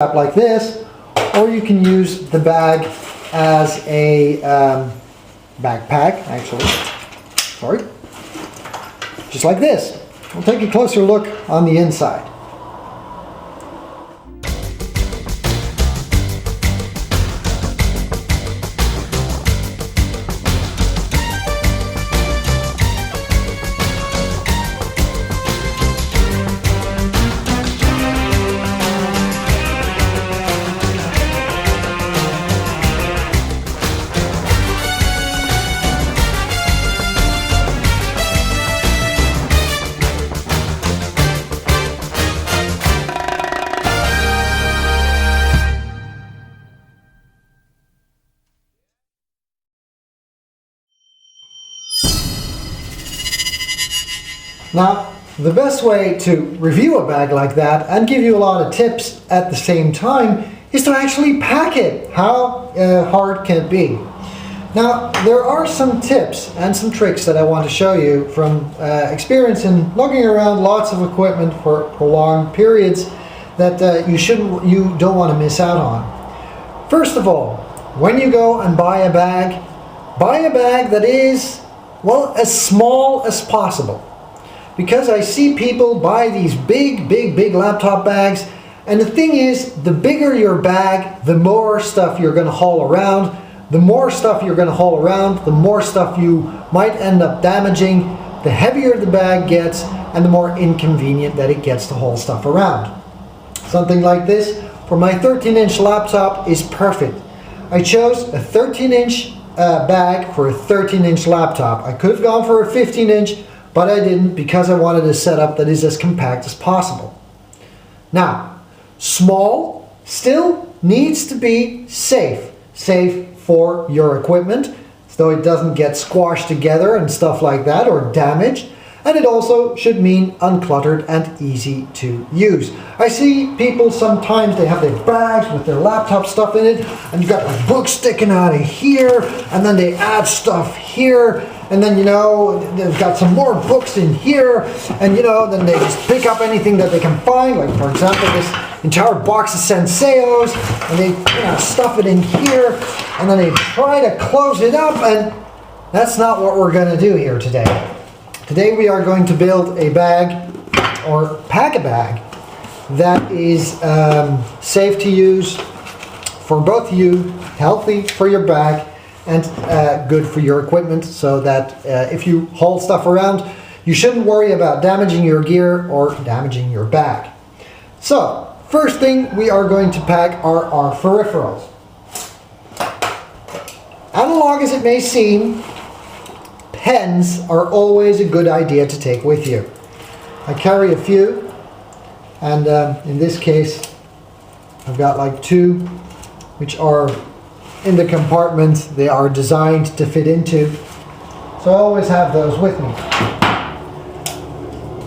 like this, or you can use the bag as a backpack, actually. Sorry. Just like this. We'll take a closer look on the inside. Now, the best way to review a bag like that and give you a lot of tips at the same time is to actually pack it. How hard can it be? Now, there are some tips and some tricks that I want to show you from experience in lugging around lots of equipment for prolonged periods that you don't want to miss out on. First of all, when you go and buy a bag that is, well, as small as possible. Because I see people buy these big laptop bags, and the thing is, the bigger your bag, the more stuff you're going to haul around. The more stuff you're going to haul around, the more stuff you might end up damaging. The heavier the bag gets, and the more inconvenient that it gets to haul stuff around. Something like this for my 13-inch laptop is perfect. I chose a 13-inch bag for a 13-inch laptop. I could have gone for a 15-inch, but I didn't because I wanted a setup that is as compact as possible. Now, small still needs to be safe. Safe for your equipment, so it doesn't get squashed together and stuff like that or damaged. And it also should mean uncluttered and easy to use. I see people sometimes, they have their bags with their laptop stuff in it, and you've got like books sticking out of here, and then they add stuff here, and then, you know, they've got some more books in here, and, you know, then they just pick up anything that they can find, like, for example, this entire box of Senseos, and they, you know, stuff it in here, and then they try to close it up, and that's not what we're going to do here today. Today we are going to build a bag, or pack a bag, that is safe to use for both you, healthy for your bag, and good for your equipment, so that if you haul stuff around, you shouldn't worry about damaging your gear or damaging your bag. So, first thing we are going to pack are our peripherals. Analog as it may seem, pens are always a good idea to take with you. I carry a few, and in this case I've got like two which are in the compartment they are designed to fit into, so I always have those with me.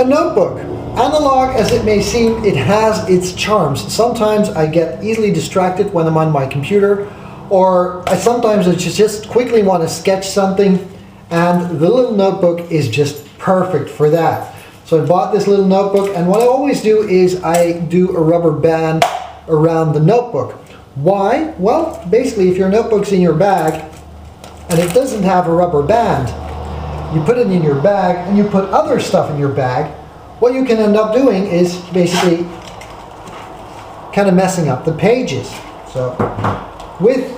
A notebook. Analog as it may seem, it has its charms. Sometimes I get easily distracted when I'm on my computer, or sometimes I just quickly want to sketch something, and the little notebook is just perfect for that. So I bought this little notebook, and what I always do is I do a rubber band around the notebook. Why? Well, basically if your notebook's in your bag and it doesn't have a rubber band, you put it in your bag and you put other stuff in your bag, what you can end up doing is basically kind of messing up the pages. So with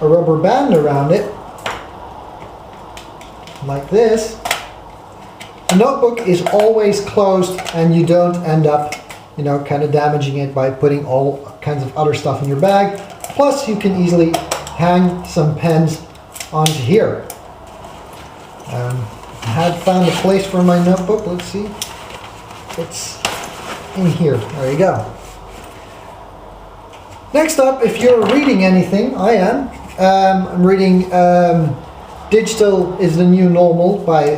a rubber band around it, like this, a notebook is always closed and you don't end up, you know, kind of damaging it by putting all kinds of other stuff in your bag. Plus you can easily hang some pens onto here. I had found a place for my notebook. Let's see. It's in here. There you go. Next up, if you're reading anything, I am. I'm reading Digital is the New Normal by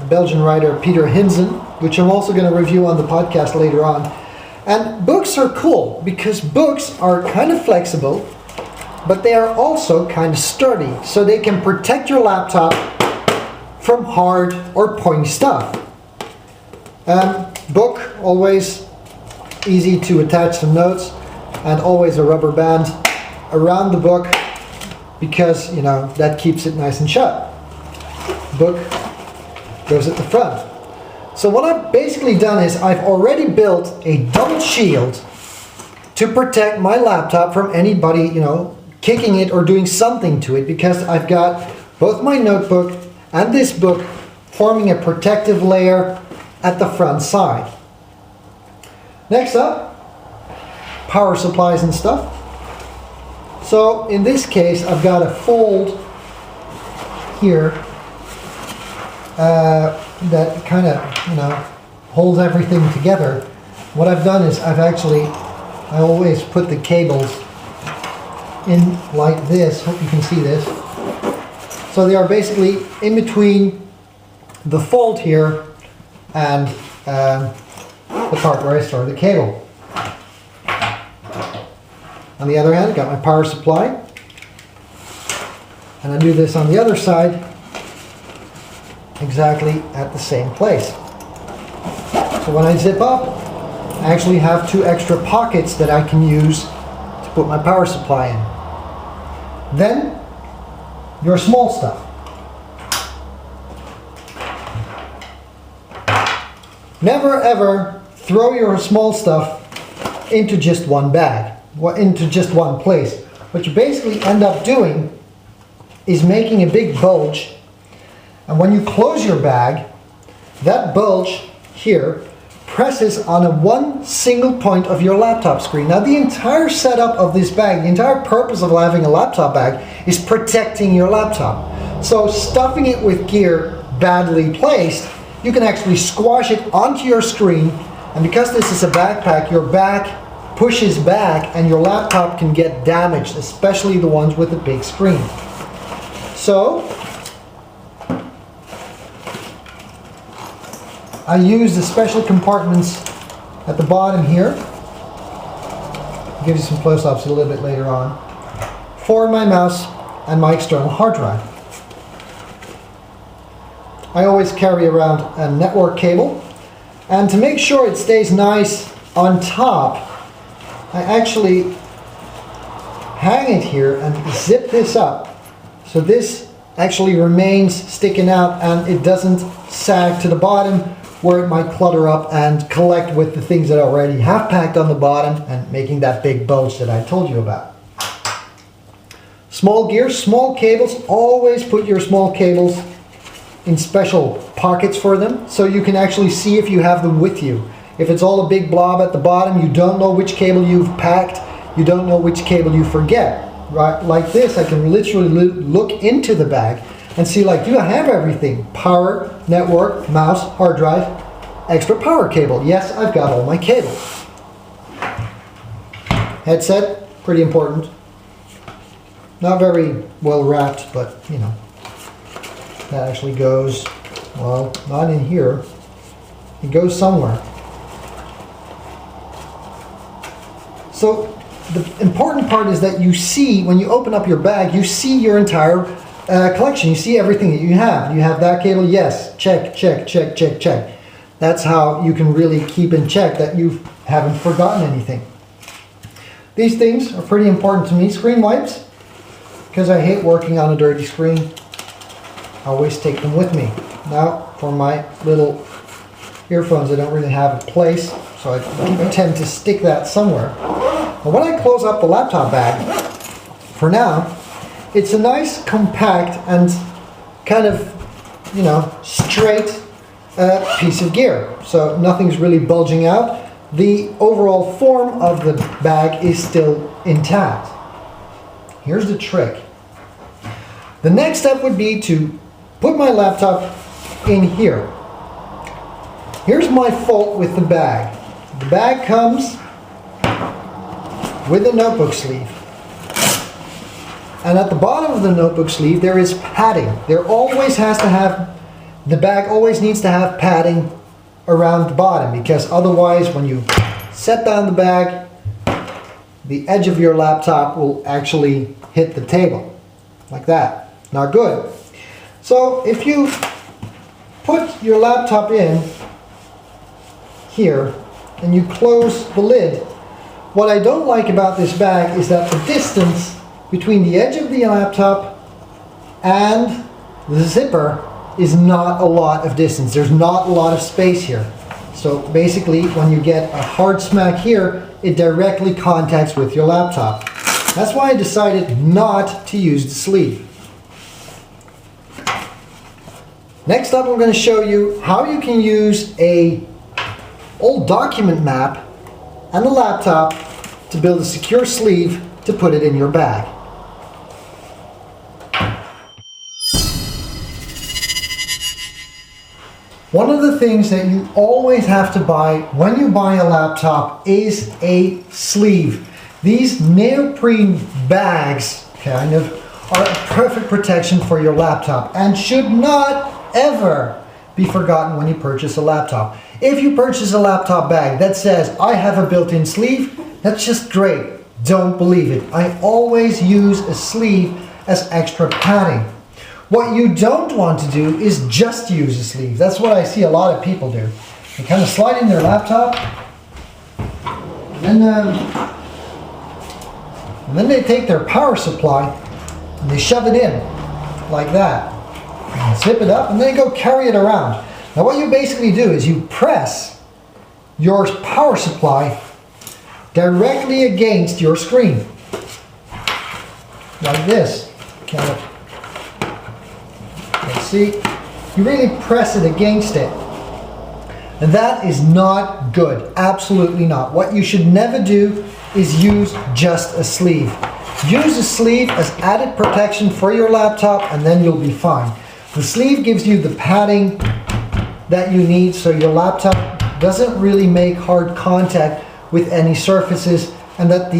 Belgian writer Peter Hinsen, which I'm also going to review on the podcast later on. And books are cool because books are kind of flexible, but they are also kind of sturdy, so they can protect your laptop from hard or pointy stuff. Book, always easy to attach some notes. and always a rubber band around the book, because you know that keeps it nice and shut. Book goes at the front. So what I've basically done is I've already built a double shield to protect my laptop from anybody, you know, kicking it or doing something to it, because I've got both my notebook and this book forming a protective layer at the front side. Next up, power supplies and stuff. So in this case, I've got a fold here that kind of, you know, holds everything together. What I've done is I always put the cables in like this. Hope you can see this. So they are basically in between the fold here and the part where I store the cable. On the other hand, I've got my power supply, and I do this on the other side exactly at the same place. So when I zip up, I actually have 2 extra pockets that I can use to put my power supply in. Then, your small stuff. Never ever throw your small stuff into just one bag, into just one place. What you basically end up doing is making a big bulge, and when you close your bag, that bulge here presses on one single point of your laptop screen. Now the entire setup of this bag, the entire purpose of having a laptop bag is protecting your laptop. So stuffing it with gear badly placed, you can actually squash it onto your screen, and because this is a backpack, your back pushes back and your laptop can get damaged, especially the ones with a big screen. So I use the special compartments at the bottom here. I'll give you some close-ups a little bit later on, for my mouse and my external hard drive. I always carry around a network cable, and to make sure it stays nice on top, I actually hang it here and zip this up so this actually remains sticking out and it doesn't sag to the bottom where it might clutter up and collect with the things that I already have packed on the bottom and making that big bulge that I told you about. Small gear, small cables, always put your small cables in special pockets for them so you can actually see if you have them with you. If it's all a big blob at the bottom, you don't know which cable you've packed, you don't know which cable you forget. Right, like this, I can literally look into the bag and see, like, do I have everything? Power, network, mouse, hard drive, extra power cable. Yes, I've got all my cables. Headset, pretty important. Not very well wrapped, but you know, that actually goes, well, not in here. It goes somewhere. So the important part is that you see, when you open up your bag, you see your entire collection. You see everything that you have. You have that cable, yes, check, check, check, check, check. That's how you can really keep in check that you haven't forgotten anything. These things are pretty important to me. Screen wipes, because I hate working on a dirty screen. I always take them with me. Now, for my little earphones, I don't really have a place, so I tend to stick that somewhere. But when I close up the laptop bag, for now, it's a nice, compact, and kind of, you know, straight piece of gear. So nothing's really bulging out. The overall form of the bag is still intact. Here's the trick. The next step would be to put my laptop in here. Here's my fault with the bag. The bag comes with a notebook sleeve. And at the bottom of the notebook sleeve there is padding. There always has to have, the bag always needs to have padding around the bottom, because otherwise when you set down the bag, the edge of your laptop will actually hit the table. Like that. Not good. So if you put your laptop in here and you close the lid, what I don't like about this bag is that the distance between the edge of the laptop and the zipper is not a lot of distance. There's not a lot of space here. So basically, when you get a hard smack here, it directly contacts with your laptop. That's why I decided not to use the sleeve. Next up, I'm going to show you how you can use a old document map and a laptop to build a secure sleeve to put it in your bag. One of the things that you always have to buy when you buy a laptop is a sleeve. These neoprene bags kind of are a perfect protection for your laptop and should not ever be forgotten when you purchase a laptop. If you purchase a laptop bag that says, I have a built-in sleeve, that's just great. Don't believe it. I always use a sleeve as extra padding. What you don't want to do is just use a sleeve. That's what I see a lot of people do. They kind of slide in their laptop, and then they take their power supply and they shove it in like that. And zip it up and then go carry it around. Now what you basically do is you press your power supply directly against your screen. Like this. Kind of. See, you really press it against it. And that is not good. Absolutely not. What you should never do is use just a sleeve. Use a sleeve as added protection for your laptop and then you'll be fine. The sleeve gives you the padding that you need so your laptop doesn't really make hard contact with any surfaces and that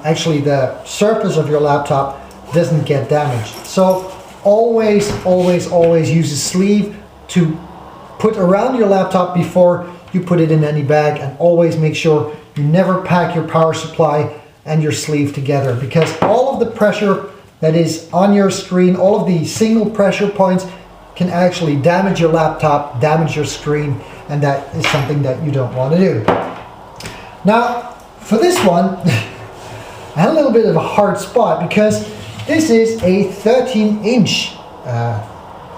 actually the surface of your laptop doesn't get damaged. So always use a sleeve to put around your laptop before you put it in any bag, and always make sure you never pack your power supply and your sleeve together, because all of the pressure that is on your screen, all of the single pressure points can actually damage your laptop, damage your screen, and that is something that you don't want to do. Now, for this one, I had a little bit of a hard spot because this is a 13-inch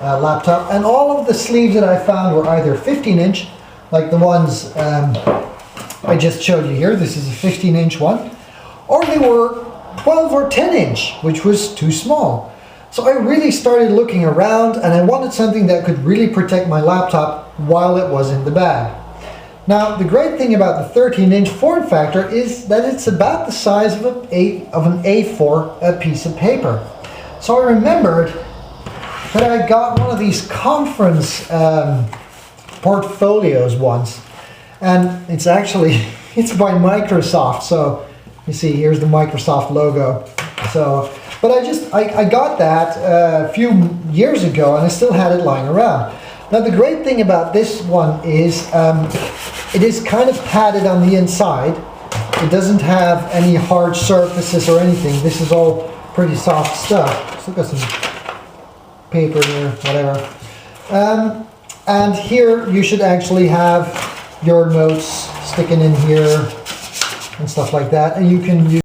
laptop, and all of the sleeves that I found were either 15-inch, like the ones I just showed you here. This is a 15-inch one, or they were 12 or 10-inch, which was too small. So I really started looking around, and I wanted something that could really protect my laptop while it was in the bag. Now, the great thing about the 13-inch form factor is that it's about the size of an A4 piece of paper. So I remembered that I got one of these conference portfolios once, and it's actually, it's by Microsoft. So you see, here's the Microsoft logo. So, but I got that a few years ago, and I still had it lying around. Now the great thing about this one is it is kind of padded on the inside. It doesn't have any hard surfaces or anything. This is all pretty soft stuff. Still got some paper there, whatever. And here you should actually have your notes sticking in here and stuff like that. And you can use